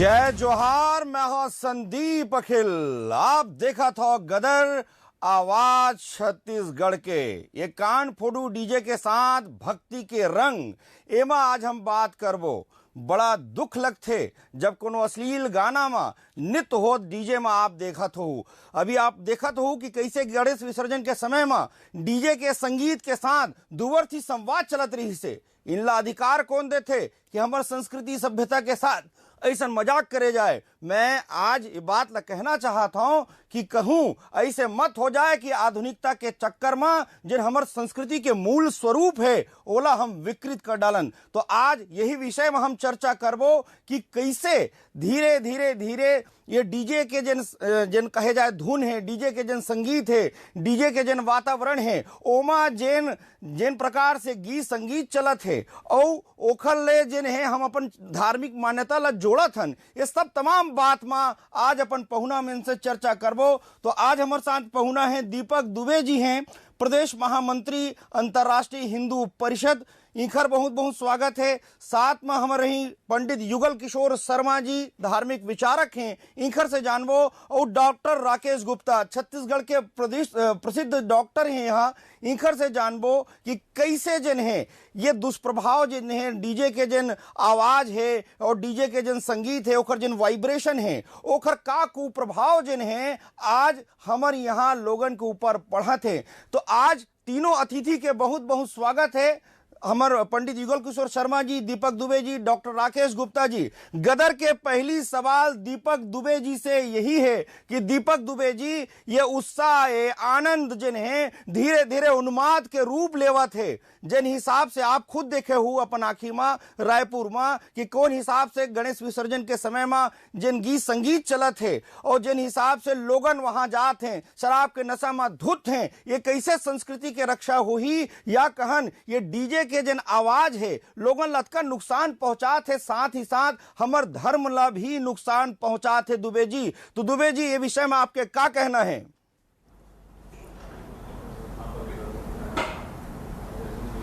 जय जोहार। मैं हूं संदीप अखिल। आप देखा था गदर आवाज छत्तीसगढ़ के ये कान फोड़ू डीजे के साथ भक्ति के रंग एमा आज हम बात करबो। बड़ा दुख लगथे जब कोनो अश्लील गाना में नृत्य हो डीजे में आप देखत हो। अभी आप देखत हो कि कैसे गणेश विसर्जन के समय में डीजे के संगीत के साथ दुवर्थी संवाद चलत रही से। इनला अधिकार कौन देथे कि हमार संस्कृति सभ्यता के साथ ऐसा मजाक करे जाए। मैं आज ये बात ला कहना चाहता हूं कि कहूं ऐसे मत हो जाए कि आधुनिकता के चक्कर में जिन हमार संस्कृति के मूल स्वरूप है ओला हम विकृत कर डालन। तो आज यही विषय में हम चर्चा करबो कि कैसे धीरे धीरे धीरे ये डीजे के जिन कहे जाए धुन है, डीजे के जिन संगीत है, डीजे के जिन वातावरण है ओमा जिन प्रकार से गीत संगीत चलत है और ओखर ले जिन है हम अपन धार्मिक मान्यता ला जोड़त हन। ये सब तमाम बात में आज अपन पहुना में इनसे चर्चा करबो। तो आज हमारे साथ पहुना है दीपक दुबे जी हैं, प्रदेश महामंत्री अंतर्राष्ट्रीय हिंदू परिषद। इनकर बहुत बहुत स्वागत है। साथ में हमारे ही पंडित युगल किशोर शर्मा जी धार्मिक विचारक हैं, इनकर से जानबो। और डॉक्टर राकेश गुप्ता छत्तीसगढ़ के प्रसिद्ध डॉक्टर हैं यहाँ, इनकर से जानबो कि कैसे जिन है ये दुष्प्रभाव जिन है डीजे के जिन आवाज है और डीजे के जिन संगीत है ओकर जिन वाइब्रेशन है ओकर का कुप्रभाव जिन है आज हमारे यहाँ लोगन के ऊपर पढ़त है। तो आज तीनों अतिथि के बहुत बहुत स्वागत है। हमार पंडित युगल किशोर शर्मा जी, दीपक दुबे जी, डॉक्टर राकेश गुप्ता जी। गदर के पहली सवाल दीपक दुबे जी से यही है कि दीपक दुबे जी ये उत्साह आनंद जिन है धीरे धीरे उन्माद के रूप लेवा थे। जिन हिसाब से आप खुद देखे हो अपन आखी में रायपुर में कि कौन हिसाब से गणेश विसर्जन के समय में जिन गीत संगीत चलत है और जिन हिसाब से लोगन वहां जात हैं शराब के नशा में धुत हैं, ये कैसे संस्कृति के रक्षा हुई या कहन ये डीजे के जिन आवाज है लोगन लतका नुकसान पहुंचात है, साथ ही साथ हमार धर्म ला भी नुकसान पहुंचात है। दुबे जी, तो दुबे जी ये विषय में आपके क्या कहना है?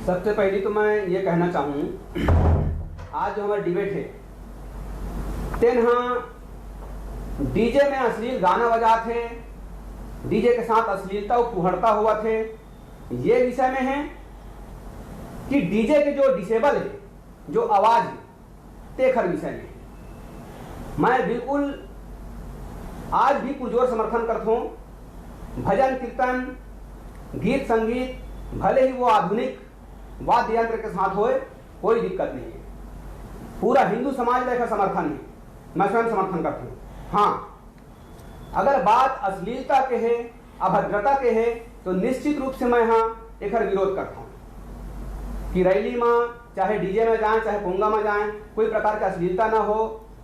सबसे पहले तो मैं ये कहना चाहूँ आज जो हमारा डिबेट है तेन हाँ डीजे में अश्लील गाना बजाते हैं, डीजे के साथ अश्लीलता और कुहड़ता हुआ थे। ये विषय में है कि डीजे के जो डिसेबल है, जो आवाज है तेखर विषय में मैं बिल्कुल आज भी पुरजोर समर्थन करता हूँ। भजन कीर्तन गीत संगीत भले ही वो आधुनिक वाद्य यंत्र के साथ होए कोई दिक्कत नहीं है। पूरा हिंदू समाज का समर्थन है, मैं स्वयं समर्थन करता हूँ। हाँ, अगर बात अश्लीलता के है, अभद्रता के है तो निश्चित रूप से मैं यहाँ एक विरोध करता हूँ कि रैली में चाहे डीजे में जाएं चाहे पोंगा में जाएं कोई प्रकार की अश्लीलता ना हो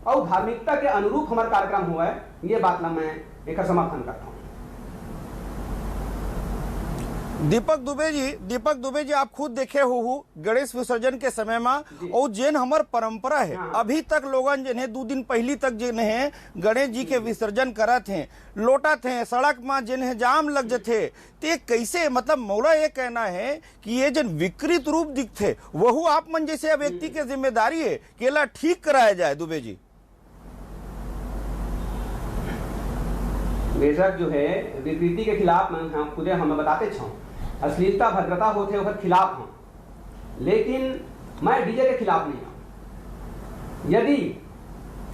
और धार्मिकता के अनुरूप हमारा कार्यक्रम हुआ है, ये बात ला मैं एक समर्थन करता हूँ। दीपक दुबे जी आप खुद देखे हो गणेश विसर्जन के समय में और जिन हमार परंपरा है अभी तक लोगन जिन्हें 2 दिन पहली तक जिन्हें गणेश जी के विसर्जन करत हैं, लोटत हैं, सड़क में जिन्हें जाम लग जाते ते कैसे मतलब मौला ये कहना है कि ये जिन विकृत रूप दिखते वहु आप मन जैसे व्यक्ति के जिम्मेदारी है कि ला ठीक कराया जाए। दुबे जी बेशक जो है विकृति के खिलाफ हम खुदे हमें बताते छो अश्लीलता भद्रता होते ओकर खिलाफ हूँ, लेकिन मैं डीजे के खिलाफ नहीं हूँ। यदि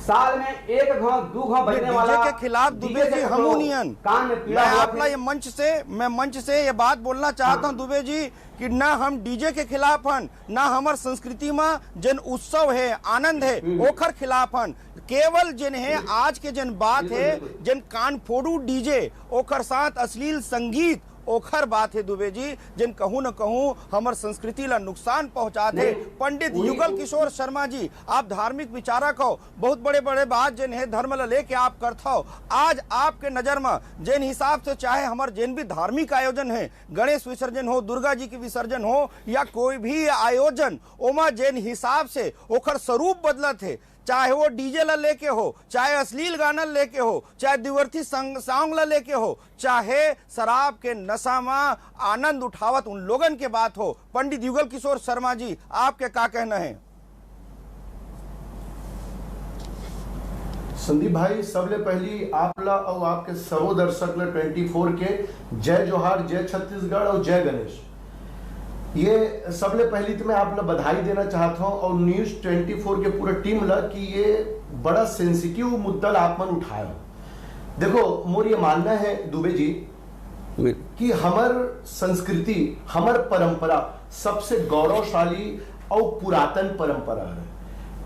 साल में 1 घाव 2 घाव बजने वाला के खिलाफ दुबे जी हमूनियन कान में पीड़ा मैं आपला ये मंच से ये बात बोलना चाहता हूँ दुबे जी कि ना हम डीजे के खिलाफ हन ना हमार संस्कृति में जिन उत्सव है आनंद है ओखर खिलाफ हन। केवल जिन है आज के जिन बात है जिन कान फोड़ू डीजे ओखर साथ अश्लील संगीत ओखर बात है दुबे जी जिन कहूं न कहूं हमार संस्कृति ला नुकसान पहुंचाते। पंडित युगल किशोर शर्मा जी आप धार्मिक विचारक हो, बहुत बड़े बड़े बात जिन है धर्म ला लेके आप करते हो। आज आपके नजर में जिन हिसाब से चाहे हमार जिन भी धार्मिक आयोजन है गणेश विसर्जन हो, दुर्गा जी की विसर्जन हो या कोई भी आयोजन ओमा जिन हिसाब से ओखर स्वरूप बदलत है, चाहे वो डीजे ला लेके हो, चाहे अश्लील गाना लेके हो, चाहे दिवर्ती सॉन्ग ला लेके हो, चाहे शराब के नशा में आनंद उठावत उन लोगन के बात हो। पंडित युगल किशोर शर्मा जी आपके क्या कहना है? संदीप भाई, सबले पहली आपला और आपके सबो दर्शक ला 24 के जय जोहार, जय छत्तीसगढ़ और जय गणेश। ये सबले पहली तो मैं आप ला बधाई देना चाहता हूँ और न्यूज 24 के पूरे टीम ला कि ये बड़ा सेंसिटिव मुद्दा आप मन उठाए हो। देखो, मोर ये मानना है दुबे जी कि हमार संस्कृति, हमार परंपरा सबसे गौरवशाली और पुरातन परंपरा है।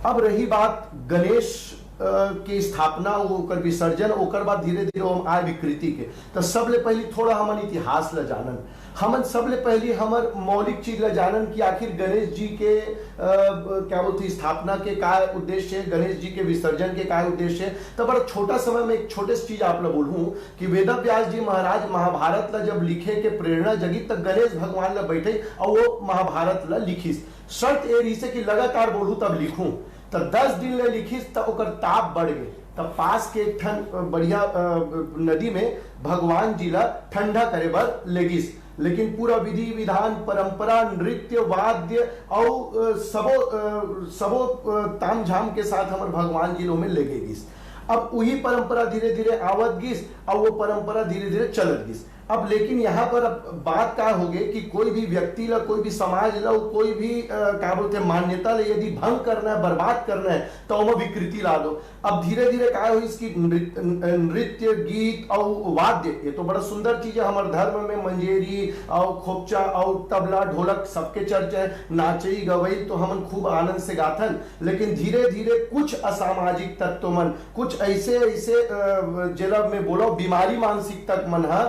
अब रही बात गणेश की स्थापना, ओकर विसर्जन, ओकर बाद धीरे धीरे हम आए विकृति के, तो सबले पहली थोड़ा हमन इतिहास ला जानन। हमन सबले पहली हमर मौलिक चीज ला जानन कि आखिर गणेश जी के क्या बोलते स्थापना के का उद्देश्य है, गणेश जी के विसर्जन के का उद्देश्य है। तो बड़ा छोटा समय में एक छोटे चीज आप ला बोलूं कि वेद व्यास जी महाराज महाभारत ला जब लिखे के प्रेरणा जगी, तब गणेश भगवान ला बैठे और वो महाभारत ला लिखिस। शर्त ए रही से कि लगातार बोलूं तब लिखूं, तो 10 दिन ले लिखिस तो ओकर ताप बढ़ गए। तब पास के एक ठन बढ़िया नदी में भगवान जी ला ठंडा करे बर लेगिस, लेकिन पूरा विधि विधान, परंपरा, नृत्य, वाद्य और सबो ताम झाम के साथ हमारे भगवान जी में लेगे गिस। अब वही परंपरा धीरे धीरे आवत गिस और वो परंपरा धीरे धीरे चलत गिस। अब लेकिन यहाँ पर अब बात क्या हो गई कि कोई भी व्यक्ति ला, कोई भी समाज ला, कोई भी क्या बोलते मान्यता ला यदि भंग करना है, बर्बाद करना है, तो वो विकृति ला दो। अब धीरे धीरे क्या हो, इसकी नृत्य, गीत और वाद्य, ये तो बड़ा सुंदर चीज है। हमारे धर्म में मंजेरी और खोपचा और तबला ढोलक सबके चर्चा है, नाचई गवई तो हम खूब आनंद से गाथन। लेकिन धीरे धीरे कुछ असामाजिक तत्व मन, कुछ ऐसे जिला में बोलो बीमारी मानसिक तक मन है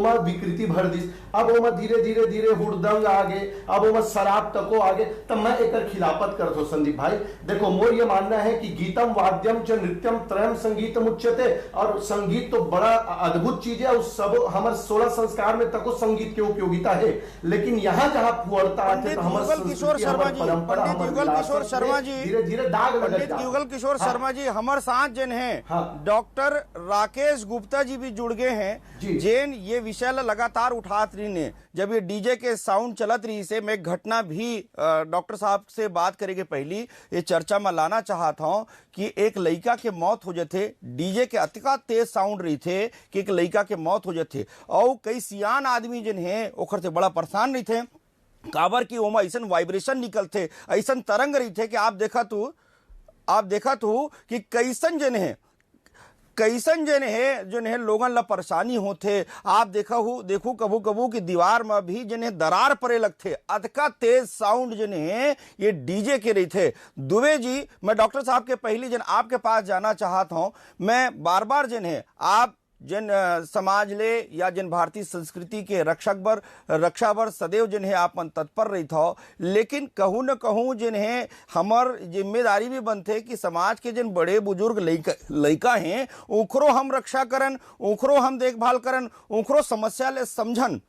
विकृति भर दिस। अब ओमा धीरे धीरे धीरे हुड़दंग आगे, अब ओमा शराब तको आगे। तब मैं एक खिलाफत कर दो संदीप भाई। देखो, मोर ये मानना है कि गीतम वाद्यम च नृत्यम त्रयम संगीतम उच्यते, और संगीत तो बड़ा अद्भुत चीज है। उस सब हमारे 16 संस्कार में तको संगीत की उपयोगिता है। लेकिन यहाँ जहाँ फुअरता आते तो हमारे किशोर शर्मा जी, पंडित युगल किशोर शर्मा जी, धीरे धीरे दाग लग पंडित युगल किशोर शर्मा जी हमारे साथ जिन हैं डॉक्टर राकेश गुप्ता जी भी जुड़ गए हैं, जिन ये विषय लगातार उठात रही ने। जब ये डीजे के साउंड चलत रही से मैं घटना भी डॉक्टर साहब से बात करेंगे पहली ये चर्चा में लाना चाहता हूं कि एक लड़का के मौत हो जाते, डीजे के अतिका तेज साउंड रही थे कि एक लड़का के मौत हो जाते, और कई सियान आदमी जिन हैं ओखर से बड़ा परेशान रही थे। काबर की ओमा ऐसा वाइब्रेशन निकलते, ऐसा तरंग रही थे कि आप देखा तू कि कैसन जन है जो है लोगन ला परेशानी होते। आप देखो कबू कबू की दीवार में भी जिन्हें दरार पड़े लगते, अतका तेज साउंड जिन्हें ये डीजे के रही थे। दुबे जी, मैं डॉक्टर साहब के पहली जन आपके पास जाना चाहता हूं। मैं बार बार जिन्हें आप जिन समाज ले या जिन भारतीय संस्कृति के रक्षा बर सदैव जिन्हें आप मन तत्पर रही था, लेकिन कहूँ न कहूँ जिन्हें हमार जिम्मेदारी भी बनते कि समाज के जिन बड़े बुजुर्ग लड़का हैं उखरो हम रक्षा करन, उखरो हम देखभाल करन, उखरो समस्या ले समझन।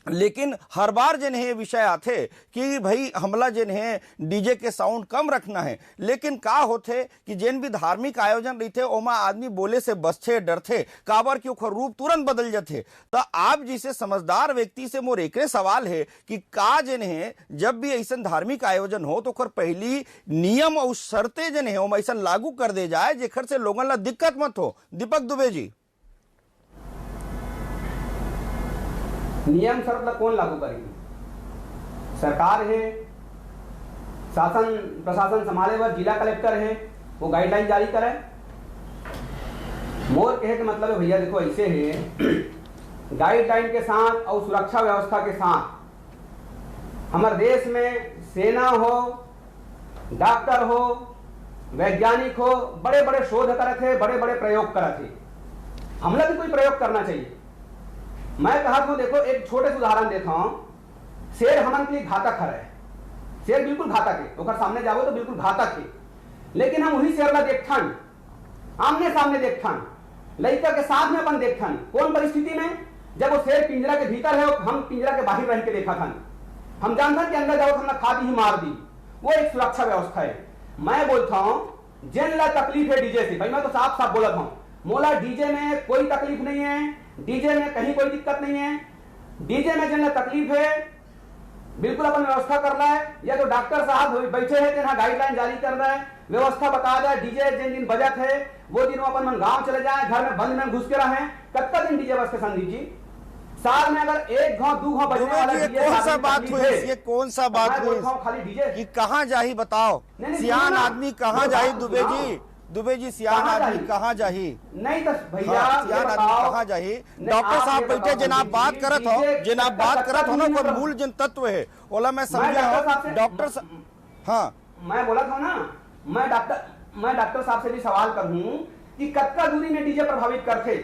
लेकिन हर बार जिन्हें विषय आते कि भाई हमला जिन्हें डीजे के साउंड कम रखना है, लेकिन का होते कि जिन भी धार्मिक आयोजन रहते ओमा आदमी बोले से बचते डरते, काबर की ओखर रूप तुरंत बदल जाते। तो आप जिसे समझदार व्यक्ति से मोर एक सवाल है कि का जिन्हें जब भी ऐसा धार्मिक आयोजन हो तो ओखर पहली नियम और शर्तें जिन्हें ओमा ऐसा लागू कर दे जाए जेखर से लोगन ला दिक्कत मत हो। दीपक दुबे जी, नियम शर्त कौन लागू करेगी? सरकार है, शासन प्रशासन संभाले हुआ जिला कलेक्टर है, वो गाइडलाइन जारी करे। मोर कहे के मतलब है भैया देखो ऐसे है, गाइडलाइन के साथ और सुरक्षा व्यवस्था के साथ हमारे देश में सेना हो, डॉक्टर हो, वैज्ञानिक हो, बड़े बड़े शोध करते हैं, बड़े बड़े प्रयोग करते हैं। हमला भी कोई प्रयोग करना चाहिए। मैं कहा था देखो एक छोटे से उदाहरण देता हूं। शेर हमन के लिए घातक है, शेर बिल्कुल घातक है, ओकर सामने जाओ तो बिल्कुल घातक है। लेकिन हम वही शेर ला देखथन, आमने सामने देखथन, लड़का के साथ में अपन देखथन। कौन परिस्थिति में? जब वो शेर पिंजरा के भीतर है, हम पिंजरा के बाहर रह के देखा था। हम जानते कि अंदर जाओ तो हमने खा दी ही मार दी। वो एक सुरक्षा व्यवस्था है। मैं बोलता हूं जिन ला तकलीफ है डीजे से, भाई मैं तो साफ साफ बोलता हूं, मोला डीजे में कोई तकलीफ नहीं है, डीजे में कहीं कोई दिक्कत नहीं है। डीजे में जिन तकलीफ है बिल्कुल अपन व्यवस्था करना है। या तो डॉक्टर साहब बैठे हैं यहाँ गाइडलाइन जारी कर रहे हैं, व्यवस्था बता दे, डीजे जिन दिन बजट है वो दिन अपन मन गांव चले जाए, घर में बंद में घुस के रहे। कत्ता दिन डीजे बजते संदीप जी? साल में अगर एक घाव दू घाव बजने वाला डीजे, कौन सा बात हुई? ये कौन सा बात हुई खाली डीजे कि कहाँ जाही बताओ? सियान आदमी कहाँ जाही दुबे जी? दुबे जी सियान आदमी कहाँ जाही? नहीं तो भैया सियान आदमी कहाँ जाही? डॉक्टर साहब बैठे जिन आप बात करत हो, जिन आप बात करत हो ना, कोई मूल जिन तत्व है ओला मैं समझा हूँ। डॉक्टर हाँ मैं बोला था ना, मैं डॉक्टर साहब से भी सवाल करूं कि कतका दूरी में डीजे प्रभावित करते,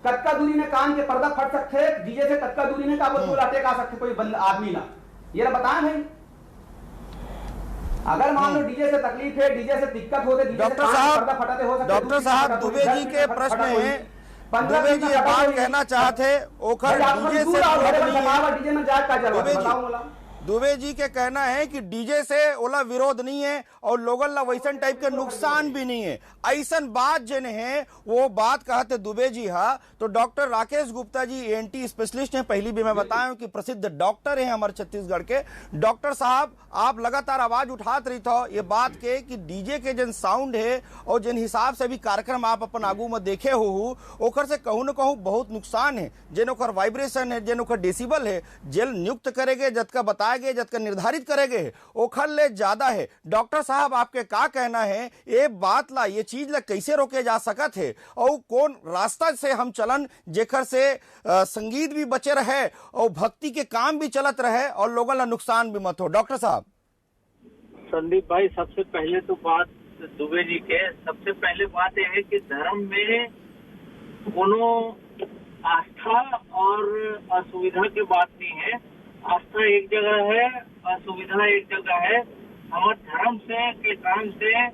कतका दूरी में कान के पर्दा फट सकते डीजे से, कतका दूरी में काबू अटैक आ सकते कोई बंद आदमी ना, ये बताएं भाई। अगर मान लो डीजे से तकलीफ है, डीजे से दिक्कत होते, डॉक्टर साहब दुबे जी के प्रश्न है, दुबे जी ये बात कहना चाहते ओखर डीजे से डीजे में जाट का जरूरत। दुबे जी के कहना है कि डीजे से ओला विरोध नहीं है और लोगन ला वैसन टाइप के नुकसान भी नहीं है। ऐसन बात जिन है वो बात कहते दुबे जी हा। तो doctor Rakesh Gupta ji ANT specialist हैं, पहली भी मैं बताया कि प्रसिद्ध डॉक्टर हैं हमारे छत्तीसगढ़ के। डॉक्टर साहब आप लगातार आवाज उठात रही थो ये बात के कि डीजे के जिन साउंड है और जिन हिसाब से भी कार्यक्रम आप अपन आगू में देखे हो ओकर से कहूँ न कहूँ बहुत नुकसान है। जिन ओकर वाइब्रेशन है, जिन ओकर डेसिबल है, जेल नियुक्त करेंगे जतका बताएंगे जतका निर्धारित करेंगे ओखर ले ज्यादा है। डॉक्टर साहब आपके का कहना है ये बात ला, ये चीज ला कैसे रोके जा सकत है और कौन रास्ता से हम चलन जेकर से संगीत भी बचे रहे और भक्ति के काम भी चलत रहे और लोगों ला नुकसान भी मत हो? डॉक्टर साहब। संदीप भाई, सबसे पहले तो बात दुबे जी के, सबसे पहले बात यह है कि धर्म में कोनो आस्था और असुविधा की बात नहीं है। आस्था एक जगह है, असुविधा एक जगह है। हमारे धर्म से के काम से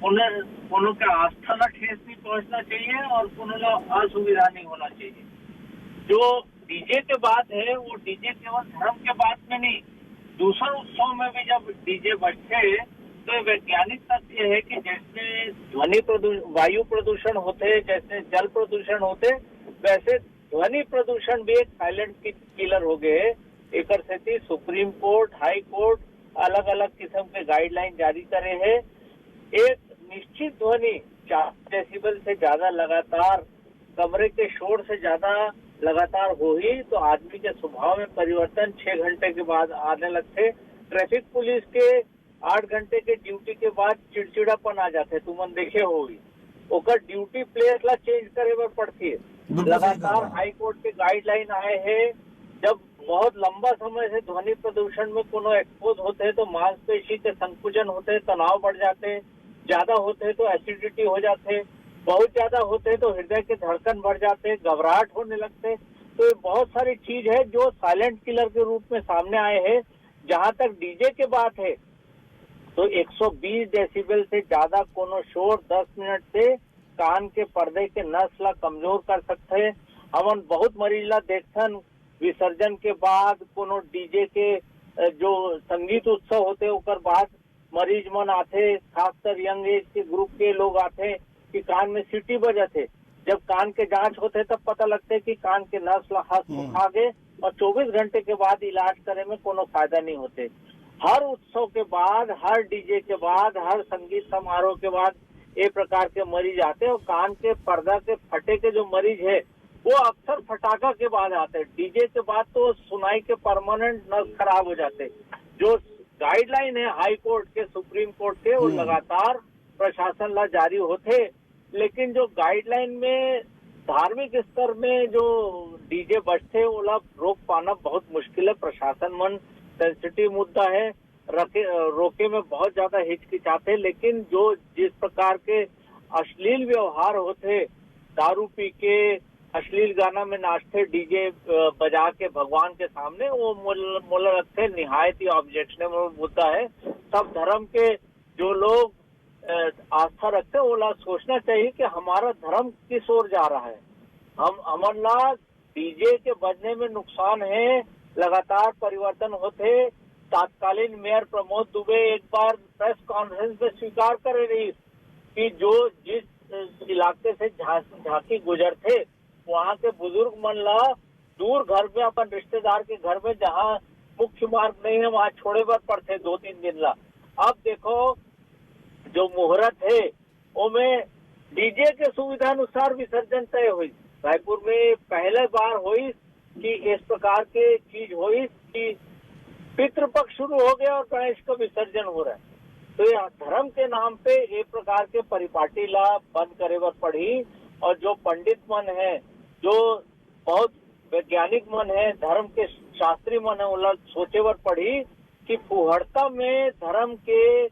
कोनो का आस्था का ठेस नहीं पहुंचना चाहिए और कोनो का असुविधा नहीं होना चाहिए। जो डीजे के बात है वो डीजे केवल धर्म के बात में नहीं, दूसरे उत्सव में भी जब डीजे बजते तो वैज्ञानिक तथ्य है कि जैसे ध्वनि वायु प्रदूषण होते, जैसे जल प्रदूषण होते, वैसे ध्वनि प्रदूषण भी एक साइलेंट किलर हो गए। एक से सुप्रीम कोर्ट, हाई कोर्ट अलग अलग किस्म के गाइडलाइन जारी करे हैं। एक निश्चित ध्वनि 4 डेसिबल से ज्यादा लगातार, कमरे के शोर से ज्यादा लगातार हो ही तो आदमी के स्वभाव में परिवर्तन 6 घंटे के बाद आने लगते। ट्रैफिक पुलिस के 8 घंटे के ड्यूटी के बाद चिड़चिड़ापन आ जाते, तुमन देखे होगी। ओकर ड्यूटी प्लेस ला चेंज करे बर पड़ती है। लगातार हाई कोर्ट के गाइडलाइन आए हैं, जब बहुत लंबा समय से ध्वनि प्रदूषण में कोनो एक्सपोज होते हैं तो मांसपेशी के संकुचन होते हैं, तनाव बढ़ जाते हैं, ज्यादा होते हैं तो एसिडिटी हो जाते हैं, बहुत ज्यादा होते हैं तो हृदय के धड़कन बढ़ जाते हैं, घबराहट होने लगते हैं। तो ये बहुत सारी चीज है जो साइलेंट किलर के रूप में सामने आए हैं। जहां तक डीजे की बात है तो 120 डेसिबल से ज्यादा कोनो शोर 10 मिनट से कान के पर्दे के नस ला कमजोर कर सकते हैं। हमन बहुत मरीज ला देखथन विसर्जन के बाद कोनो डीजे के जो संगीत उत्सव होते ओकर बाद मरीज मन आते, खासकर यंग एज के ग्रुप के लोग आते कि कान में सीटी बजते। जब कान के जांच होते तब पता लगते कि कान के नस ला हंस खा गए और 24 घंटे के बाद इलाज करे में कोनो फायदा नहीं होते। हर उत्सव के बाद, हर डीजे के बाद, हर संगीत समारोह के बाद ये प्रकार के मरीज आते हैं। और कान के पर्दा के फटे के जो मरीज है वो अक्सर फटाका के बाद आते हैं। डीजे के बाद तो सुनाई के परमानेंट नस खराब हो जाते। जो गाइडलाइन है हाई कोर्ट के, सुप्रीम कोर्ट के, वो लगातार प्रशासन ला जारी होते, लेकिन जो गाइडलाइन में धार्मिक स्तर में जो डीजे बजते ओला रोक पाना बहुत मुश्किल है। प्रशासन मन सेंसिटिव मुद्दा है, रोके में बहुत ज्यादा हिचकिचाते। लेकिन जो जिस प्रकार के अश्लील व्यवहार होते, दारू पी के अश्लील गाना में नाचते, डीजे बजा के भगवान के सामने, वो मोला रखते निहायत ही ऑब्जेक्शनेबल मुद्दा है। सब धर्म के जो लोग आस्था रखते हैं वो सोचना चाहिए कि हमारा धर्म किस ओर जा रहा है। हम अमरनाथ डीजे के बजने में नुकसान है, लगातार परिवर्तन होते। तत्कालीन मेयर प्रमोद दुबे एक बार प्रेस कॉन्फ्रेंस में स्वीकार करे रही कि जो जिस इलाके से झांकी गुजरते वहाँ के बुजुर्ग मन ला दूर घर में, अपन रिश्तेदार के घर में जहाँ मुख्य मार्ग नहीं है, वहाँ छोड़े बर पड़ते 2-3 दिन ला। अब देखो जो मुहूर्त है वो में डीजे के सुविधा अनुसार विसर्जन तय हुई। रायपुर में पहले बार हुई कि इस प्रकार के चीज हुई कि पितृपक्ष शुरू हो गया और गणेश का विसर्जन हो रहा है। तो यह धर्म के नाम पे एक प्रकार के परिपाटी ला बंद करे बर पड़ी। और जो पंडित मन है, जो बहुत वैज्ञानिक मन है, धर्म के शास्त्री मन है, उन्हें सोचे बर पड़ी कि फुहड़ता में धर्म के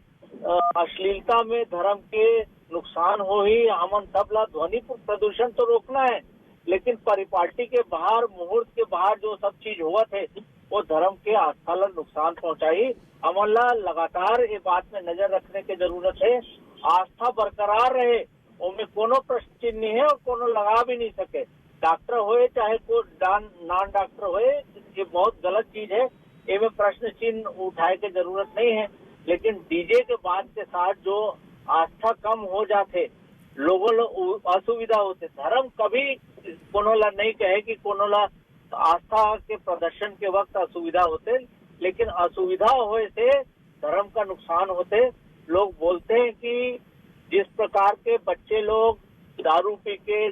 अश्लीलता में धर्म के नुकसान हो ही। हमन सबला ध्वनि प्रदूषण तो रोकना है, लेकिन परिपाटी के बाहर, मुहूर्त के बाहर जो सब चीज हुआ थे वो धर्म के आस्था ला नुकसान पहुंचाई। हमन ला लगातार ये बात में नजर रखने की जरूरत है। आस्था बरकरार रहे, उनमें कोनो प्रश्न चिन्ह नहीं है और कोनो लगा भी नहीं सके। डॉक्टर होए चाहे कोई नॉन डॉक्टर होए, ये बहुत गलत चीज है, इनमें प्रश्न चिन्ह उठाए की जरूरत नहीं है। लेकिन डीजे के बाद के साथ जो आस्था कम हो जाते, लोगों लो असुविधा होते। धर्म कभी कोनो ला नहीं कहे कि कोनो ला आस्था के प्रदर्शन के वक्त असुविधा होते, लेकिन असुविधा होए से धर्म का नुकसान होते। लोग बोलते हैं कि जिस प्रकार के बच्चे लोग दारू पी के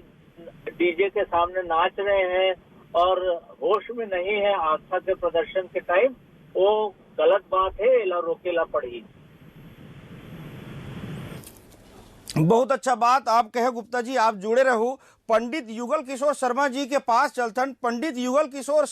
डीजे के सामने नाच रहे हैं और होश में नहीं है आस्था के प्रदर्शन के टाइम, वो गलत बात है, इला रोकेला पड़ी। बहुत अच्छा बात आप कहे गुप्ता जी, आप जुड़े रहो। पंडित युगल किशोर शर्मा जी के पास चलथन। पंडित युगल किशोर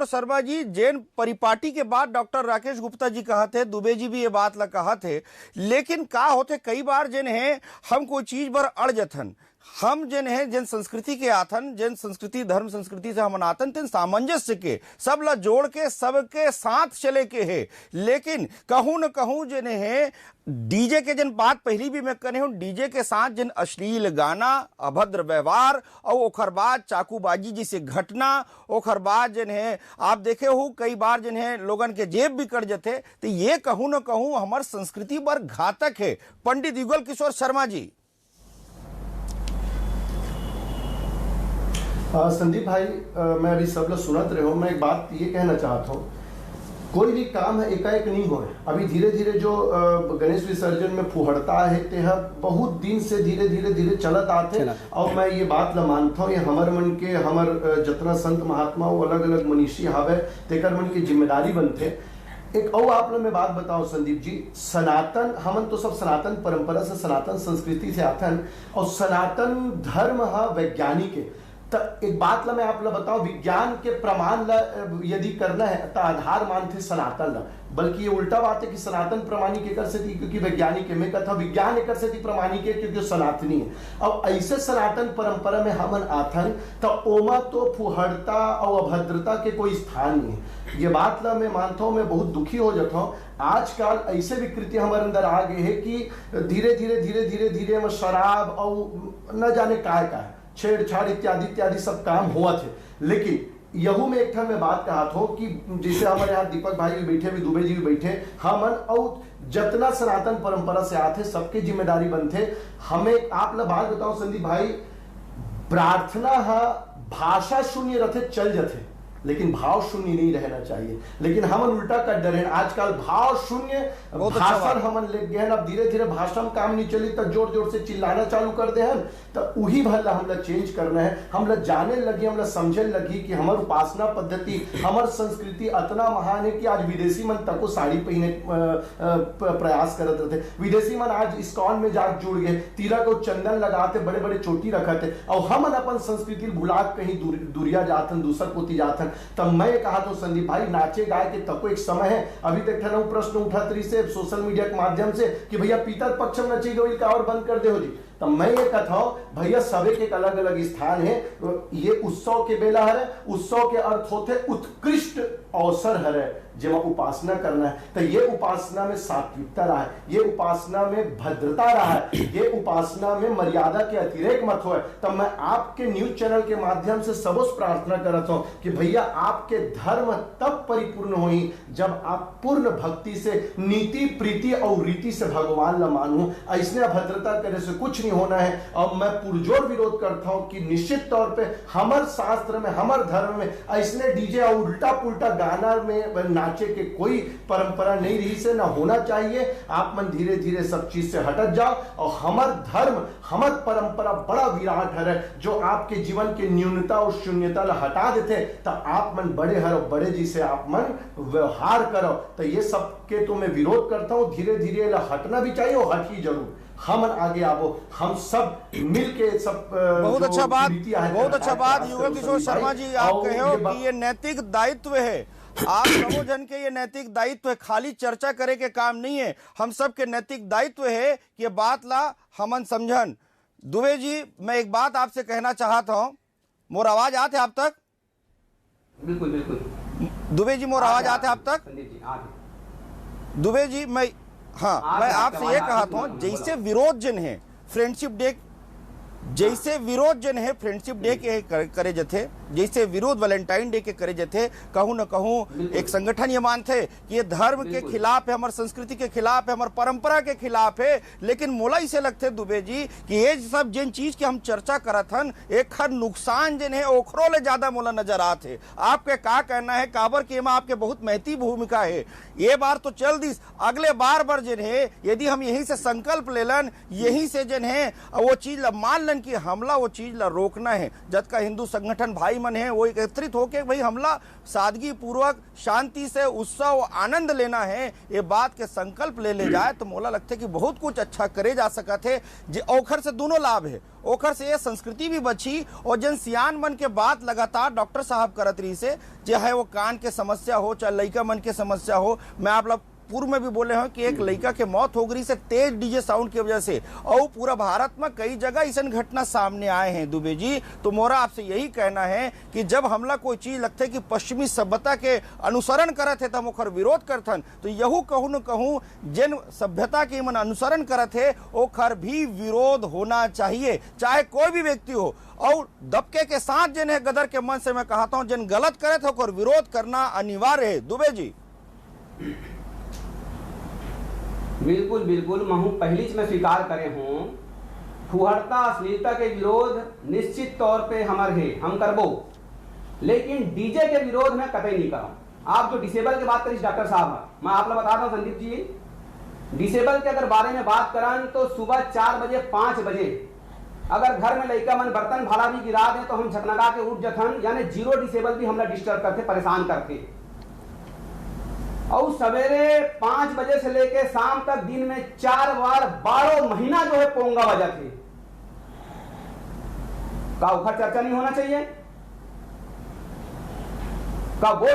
शर्मा जी जैन परिपाटी के बाद डॉक्टर राकेश गुप्ता जी कहा थे, दुबे जी भी ये बात ला कहा थे। लेकिन का होते कई बार जन है हम कोई चीज पर अड़ जथन, हम जन है जन संस्कृति के आथन, जन संस्कृति धर्म संस्कृति से हम आतन, तेन सामंजस्य के सब ला जोड़ के सबके साथ चले के है। लेकिन कहूं न कहूं जन है डीजे के जन बात पहली भी मैं कने हूं, डीजे के साथ जन अश्लील गाना, अभद्र व्यवहार और ओखर बाद चाकूबाजी जैसे घटना, ओखर बाद जन है आप देखे हो कई बार जन है लोगन के जेब भी कट जाते। तो ये कहूं न कहूं हमार संस्कृति पर घातक है। पंडित युगल किशोर शर्मा जी। संदीप भाई, मैं अभी सब लोग सुनत रहे हो, मैं एक बात ये कहना चाहता हूँ, कोई भी काम है एकाएक नहीं हो। अभी धीरे धीरे जो गणेश विसर्जन में फुहड़ता है ते बहुत दिन से धीरे धीरे चलत आते। और मैं ये बात ला मानता हूँ, ये हमर मन के हमर जितना संत महात्मा वो अलग अलग मनीषी हावे तेकर मन की जिम्मेदारी बनते। एक और आप लोग मैं बात बताओ संदीप जी, सनातन हमन तो सब सनातन परंपरा से, सनातन संस्कृति से आथन, और सनातन धर्म वैज्ञानिक है। तो एक बात ला मैं आप ला बताओ, विज्ञान के प्रमाण ला यदि करना है तो आधार मानते सनातन ला, बल्कि ये उल्टा बात है कि सनातन प्रमाणिक एकर से थी क्योंकि वैज्ञानिक है, मैं कहता विज्ञान एकर से थी प्रमाणिक है क्योंकि सनातनी है। अब ऐसे सनातन परंपरा में हमन आथन तो ओमा तो फुहड़ता और अभद्रता के कोई स्थान नहीं है। ये बात ला मैं मानता हूँ, मैं बहुत दुखी हो जाता हूँ। आजकल ऐसे विकृति हमारे अंदर आ गए है कि धीरे धीरे में शराब और न जाने का छेड़छाड़ इत्यादि इत्यादि सब काम हुआ थे। लेकिन यहू में एक मैं बात कहा था कि जैसे हमारे यहाँ दीपक भाई भी बैठे, भी दुबे जी भी बैठे, हमन और जितना सनातन परंपरा से आते सबके जिम्मेदारी बनते। हमें आप लोग बात बताओ संदीप भाई, प्रार्थना भाषा शून्य रहते चल जाते, लेकिन भाव शून्य नहीं रहना चाहिए। लेकिन हमन उल्टा कर डरे, आजकल भाव शून्य भाषण हमन ले गए। अब धीरे धीरे भाषा में काम नहीं चली तो जोर जोर से चिल्लाना चालू कर दे हैं, तो वही भला हम लोग चेंज करना है। हम लोग जाने लगी, हम लोग समझे लगी कि हमारी उपासना पद्धति, हमारी संस्कृति इतना महान है कि आज विदेशी मन तक को साड़ी पहने प्रयास करते रहते। विदेशी मन आज इस्कॉन में जाकर जुड़ गए, तीरा को चंदन लगाते, बड़े बड़े चोटी रखते, और हमन अपन संस्कृति भुला कहीं दूरिया जातन, दूसर पोती जातन। तब मैं कहा तो संदीप भाई, नाचे गाय के तको एक समय है। अभी तक ठना प्रश्न उठा तरी से सोशल मीडिया के माध्यम से कि भैया पितर पक्ष में नची गई का और बंद कर दे हो जी। तो मैं ये कहता हूं भैया सभी के अलग अलग स्थान है। ये उत्सव के बेला है, उत्सव के अर्थ होते उत्कृष्ट अवसर है जब उपासना करना है। तो ये उपासना में सात्विकता रहा है, ये उपासना में भद्रता रहा है, ये उपासना में मर्यादा के अतिरेक मत हो। तब मैं आपके न्यूज चैनल के माध्यम से सबसे प्रार्थना करता हूं कि भैया आपके धर्म तब परिपूर्ण होई जब आप पूर्ण भक्ति से, नीति प्रीति और रीति से भगवान ला मानू। ऐसने अभद्रता करे से कुछ नहीं होना है। और मैं पुरजोर विरोध करता हूं कि निश्चित तौर पे हमारे शास्त्र में, हमारे धर्म में ऐसने डीजे और उल्टा पुल्टा गाना में नाचे के कोई परंपरा नहीं रही से, ना होना चाहिए। आप मन धीरे धीरे सब चीज से हटत जाओ और हमार धर्म, हमार परंपरा बड़ा विराट है जो आपके जीवन के न्यूनता और शून्यता ला हटा देते। तो आप मन बड़े हर बड़े जी से आप मन व्यवहार करो। तो ये सब के तो मैं विरोध करता हूं, धीरे धीरे ला हटना भी चाहिए और हट ही जरूर। हम आगे आवो, हम सब मिलके सब बहुत अच्छा बात, बहुत अच्छा बात युगल किशोर शर्मा जी, आप कहे हो कि ये नैतिक दायित्व है। आप सबो जन के ये नैतिक दायित्व है, खाली चर्चा करे के काम नहीं है। हम सब के नैतिक दायित्व है कि ये बात ला हमन समझन। दुबे जी, मैं एक बात आपसे कहना चाहता हूं, मोर आवाज आते आप तक? बिल्कुल बिल्कुल दुबे जी, मोर आवाज आते आप तक? संदीप जी आते। दुबे जी, मैं आपसे ये कहा था, जैसे विरोध जन है फ्रेंडशिप डे, जैसे विरोध जन है फ्रेंडशिप डे के करे जथे, जैसे विरोध वैलेंटाइन डे के करे जथे, कहूं न कहूं एक संगठन ये मानते कि ये धर्म के खिलाफ है, हमारे संस्कृति के खिलाफ है, हमारे परंपरा के खिलाफ है। लेकिन मोला इसे लगते दुबे जी कि ये सब जिन चीज की हम चर्चा करत हन, एक हर नुकसान जिन है ओखरों ले ज्यादा मोला नजर आते। आपके का कहना है? काबर के में आपके बहुत महती भूमिका है। ये बार तो चल दिस, अगले बार जिन है यदि हम यहीं से संकल्प लेलन, यहीं से जिन है वो चीज मान लन कि हमला वो चीज ला रोकना है। जब का हिंदू संगठन भाई मन है वो एकत्रित होके भाई हमला सादगी पूर्वक शांति से उत्सव आनंद लेना है, ये बात के संकल्प ले जाए तो मोला लगता है कि बहुत कुछ अच्छा करे जा सकत है। जे ओखर से दोनों लाभ है, ओखर से ये संस्कृति भी बची और जन सियान मन के बात लगातार डॉक्टर साहब करत रही से, चाहे वो कान के समस्या हो चाहे लड़का मन के समस्या हो। मैं आप लोग पूर्व में भी बोले हैं कि एक लड़का के मौत हो गई से तेज डीजे साउंड की वजह से, और पूरा भारत में कई जगह ऐसा घटना सामने आए हैं दुबे जी। तो मोरा आपसे यही कहना है कि जब हमला कोई चीज लगता है कि पश्चिमी सभ्यता के अनुसरण करत है तो हम ओखर विरोध करथन, तो यहू कहूँ न कहूँ जिन सभ्यता के मन अनुसरण करत है ओखर भी विरोध होना चाहिए, चाहे कोई भी व्यक्ति हो। और दबके के साथ जिन है गदर के मन से मैं कहता हूँ जिन गलत करे थे ओखर विरोध करना अनिवार्य है। दुबे जी बिल्कुल बिल्कुल, महू पहली में स्वीकार करे हूँ, फुहड़ता अश्लीलता के विरोध निश्चित तौर पे हमार है, हम करबो, लेकिन डीजे के विरोध में कतई नहीं करो। आप जो डिसेबल की बात करी डॉक्टर साहब, मैं आप लोग बताता हूँ संदीप जी, डिसेबल के अगर बारे में बात करन तो सुबह 4 बजे 5 बजे अगर घर में लड़का मन बर्तन भाड़ा भी गिरा दे तो हम झकनगा के उठ जथन, यानी 0 डिसेबल भी हमला डिस्टर्ब करते, परेशान करते। और सवेरे 5 बजे से लेके शाम तक दिन में 4 बार 12 महीना जो है पोंगा बजा थे। का उखर चर्चा नहीं होना चाहिए? का वो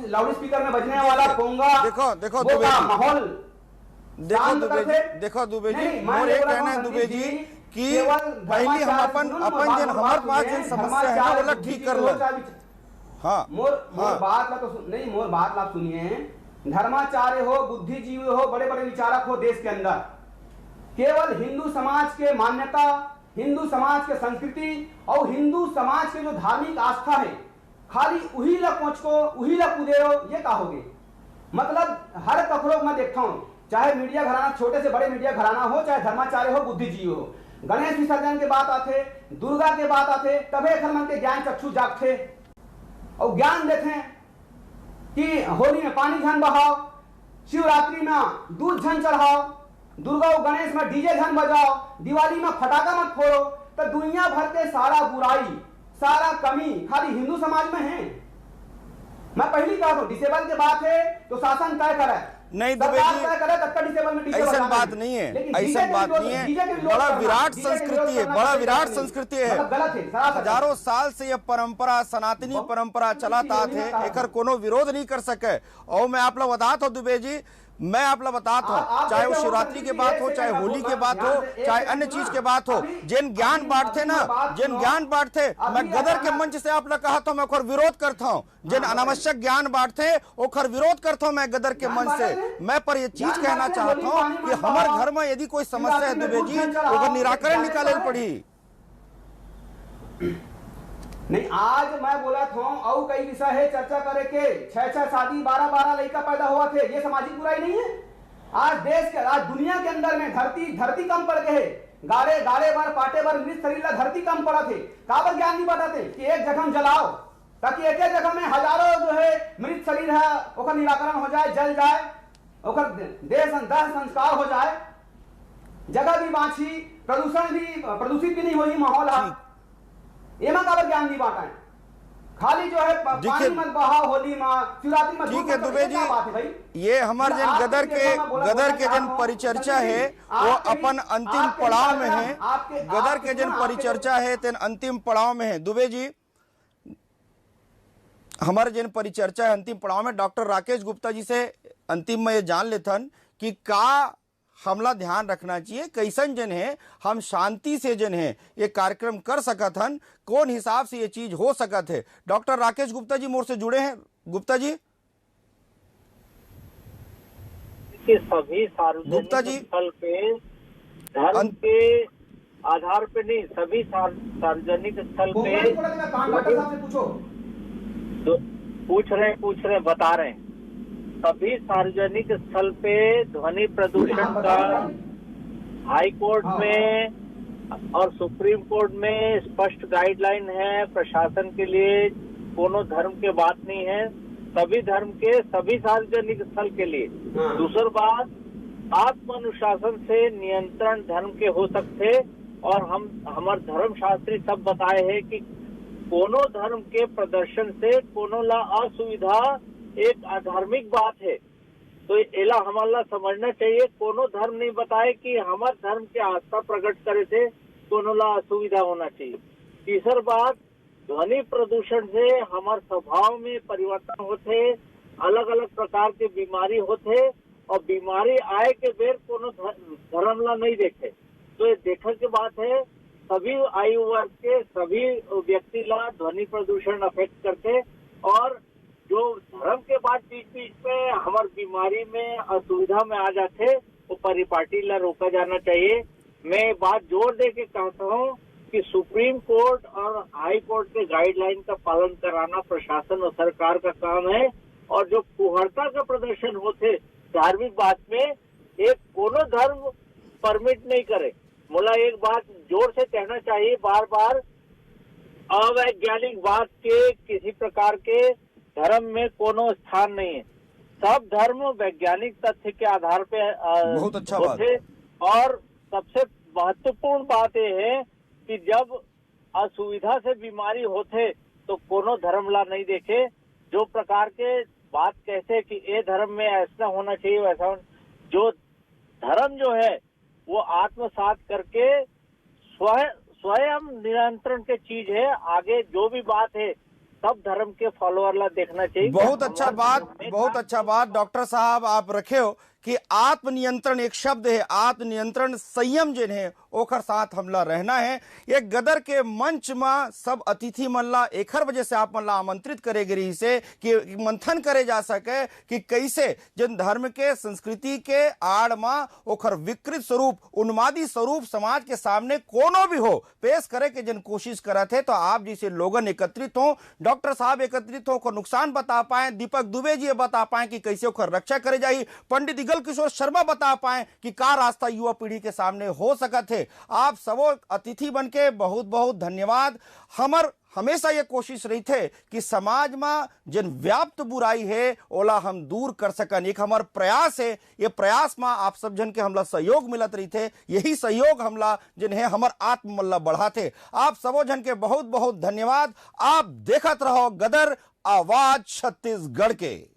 लाउड स्पीकर में बजने वाला पोंगा, देखो माहौल देखो दुबे जी, मोर एक कहना है दुबे जी कि पहले हम अपन जिन हमारे पास जिन समस्या है ना वो ठीक कर लो। हाँ, मोर बात ला तो नहीं, मोर बात ला सुनिए। धर्माचार्य हो, बुद्धिजीवी हो, बड़े बड़े विचारक हो देश के अंदर, केवल हिंदू समाज के मान्यता, हिंदू समाज के संस्कृति और हिंदू समाज के जो धार्मिक आस्था है, खाली उही ला पहुंच को उही ला कूदे हो, ये कहोगे? मतलब हर कखड़ों में देखता हूं, चाहे मीडिया घराना, छोटे से बड़े मीडिया घराना हो, चाहे धर्माचार्य हो, बुद्धिजीवी हो, गणेश विसर्जन के बात आते, दुर्गा के बात आते, तबे घर मन के ज्ञान चक्षु जागते और ज्ञान देते कि होली में पानी झन बहाओ, शिवरात्रि में दूध झन चढ़ाओ, दुर्गा और गणेश में डीजे झन बजाओ, दिवाली में फटाका मत फोड़ो। तो दुनिया भर के सारा बुराई, सारा कमी खाली हिंदू समाज में है। मैं पहली कहा तो डिसेबल की बात है तो शासन तय करे, नहीं दुबे जी ऐसा बात नहीं है, ऐसा बात नहीं है। बड़ा विराट संस्कृति है, बड़ा विराट संस्कृति है। हजारों साल से यह परंपरा, सनातनी परंपरा चला तात है, एकर कोनो विरोध नहीं कर सके। और मैं आप लोग बताता हूँ दुबे जी, मैं आप लोग बताता हूँ, चाहे वो शिवरात्रि की बात हो, चाहे होली की बात हो, चाहे अन्य चीज के बात हो, जिन ज्ञान बांटते ना, जिन ज्ञान बांटते, मैं गदर के मंच से आप लोग कहा था मैं ओखर विरोध करता हूँ। जिन अनावश्यक ज्ञान बांटते ओखर विरोध करता हूँ मैं गदर के मंच से। मैं पर ये चीज कहना चाहता हूँ कि हमारे घर में यदि कोई समस्या है दुबे जी, तो निराकरण निकाले पड़ी। नहीं, आज मैं बोला था और कई विषय है चर्चा करे के, 6 शादी, 12 लड़का पैदा हुआ थे, ये सामाजिक बुराई नहीं है? आज देश के, आज दुनिया के अंदर में धरती कम पड़ गए, गाड़े गाड़े बार पाटे बार मृत शरीर ला धरती कम पड़ा थे, काबर ज्ञान नहीं बांटते कि एक जगह जलाओ ताकि एक जगह में हजारों जो है मृत शरीर है ओकर निराकरण हो जाए, जल जाए, ओकर देह संस्कार हो जाए, जगह भी बाँची, प्रदूषण भी प्रदूषित भी नहीं होगी माहौल। एमा काबर ज्ञान नहीं बांटा है, खाली जो है पानी मत बहाओ होली में, शिवरात्रि में। ठीक है दुबे जी, ये हमारे जन गदर के जन परिचर्चा है वो अपन अंतिम पड़ाव में है, गदर के जन परिचर्चा है तेन अंतिम पड़ाव में है। दुबे जी, हमारे जन परिचर्चा है अंतिम पड़ाव में। डॉक्टर राकेश गुप्ता जी से अंतिम में ये जान लेथन कि का हमला ध्यान रखना चाहिए, कैसन जन है हम शांति से जन है ये कार्यक्रम कर सकत हन, कौन हिसाब से ये चीज हो सकत है। डॉक्टर राकेश गुप्ता जी मोर से जुड़े हैं। गुप्ता जी, कि सभी सार्वजनिक स्थल पे धर्म के आधार पे नहीं, सभी सार्वजनिक स्थल पे पूछ रहे बता रहे हैं, सभी सार्वजनिक स्थल पे ध्वनि प्रदूषण का हाई कोर्ट में और सुप्रीम कोर्ट में स्पष्ट गाइडलाइन है प्रशासन के लिए, कोनो धर्म के बात नहीं है, सभी धर्म के सभी सार्वजनिक स्थल के लिए। दूसरी बात, आत्म अनुशासन से नियंत्रण धर्म के हो सकते, और हम हमारे धर्म शास्त्री सब बताए हैं कि कोनो धर्म के प्रदर्शन से कोनो ला असुविधा एक अधार्मिक बात है, तो एला हमारा समझना चाहिए। कोनो धर्म नहीं बताए कि हमारे धर्म के आस्था प्रकट करे थे कोनो ला असुविधा होना चाहिए। तीसरी बात, ध्वनि प्रदूषण से हमारे स्वभाव में परिवर्तन होते, अलग अलग प्रकार के बीमारी होते, और बीमारी आए के बेर कोनो धर्म ला नहीं देखे, तो ये देखने की बात है सभी आयु वर्ग के सभी व्यक्ति ला ध्वनि प्रदूषण अफेक्ट करते, और जो धर्म के बाद बीच बीच में हमारे बीमारी में असुविधा में आ जाते वो परिपाटी ला रोका जाना चाहिए। मैं बात जोर दे के कहता हूँ कि सुप्रीम कोर्ट और हाई कोर्ट के गाइडलाइन का पालन कराना प्रशासन और सरकार का काम है, और जो कुहड़ता का प्रदर्शन होते धार्मिक बात में एक कोनो धर्म परमिट नहीं करे। मुला एक बात जोर से कहना चाहिए बार बार, अवैज्ञानिक बात के किसी प्रकार के धर्म में कोनो स्थान नहीं है, सब धर्म वैज्ञानिक तथ्य के आधार पे बहुत अच्छा बात। और सबसे महत्वपूर्ण बात यह है कि जब असुविधा से बीमारी होते तो कोनो धर्म ला नहीं देखे, जो प्रकार के बात कहते कि ये धर्म में ऐसा होना चाहिए वैसा, जो धर्म जो है वो आत्मसात करके स्वयं नियंत्रण के चीज है, आगे जो भी बात है सब धर्म के फॉलोअर ला देखना चाहिए। बहुत अच्छा बात डॉक्टर साहब आप रखे हो कि आत्मनियंत्रण एक शब्द है, आत्मनियंत्रण संयम जिन है ओकर साथ हमला रहना है। ये गदर के मंच में सब अतिथि मन ला एखर वजह से आप मन ला आमंत्रित करे गई से कि मंथन करे जा सके कि कैसे जन धर्म के संस्कृति के आड़ में ओखर विकृत स्वरूप उन्मादी स्वरूप समाज के सामने कोनो भी हो पेश करे के जन कोशिश करत है। तो आप जैसे लोगन एकत्रित हो, डॉक्टर साहब एकत्रित हो, ओकर नुकसान बता पाए, दीपक दुबे जी बता पाए कि कैसे ओकर रक्षा करे जाए, पंडित दिगल किशोर शर्मा बता पाए कि का रास्ता युवा पीढ़ी के सामने हो सकत है। आप सबो अतिथि बनके बहुत बहुत धन्यवाद। हमेशा ये कोशिश रही थे कि समाज में जन व्याप्त बुराई है ओला हम दूर कर सकन, एक हमार प्रयास है। ये प्रयास में आप सब जन के हमला सहयोग मिलत रही थे, यही सहयोग हमला जन है हमार आत्ममल्ला बढ़ाते। आप सबो जन के बहुत बहुत धन्यवाद। आप देखत रहो गदर आवाज छत्तीसगढ़ के।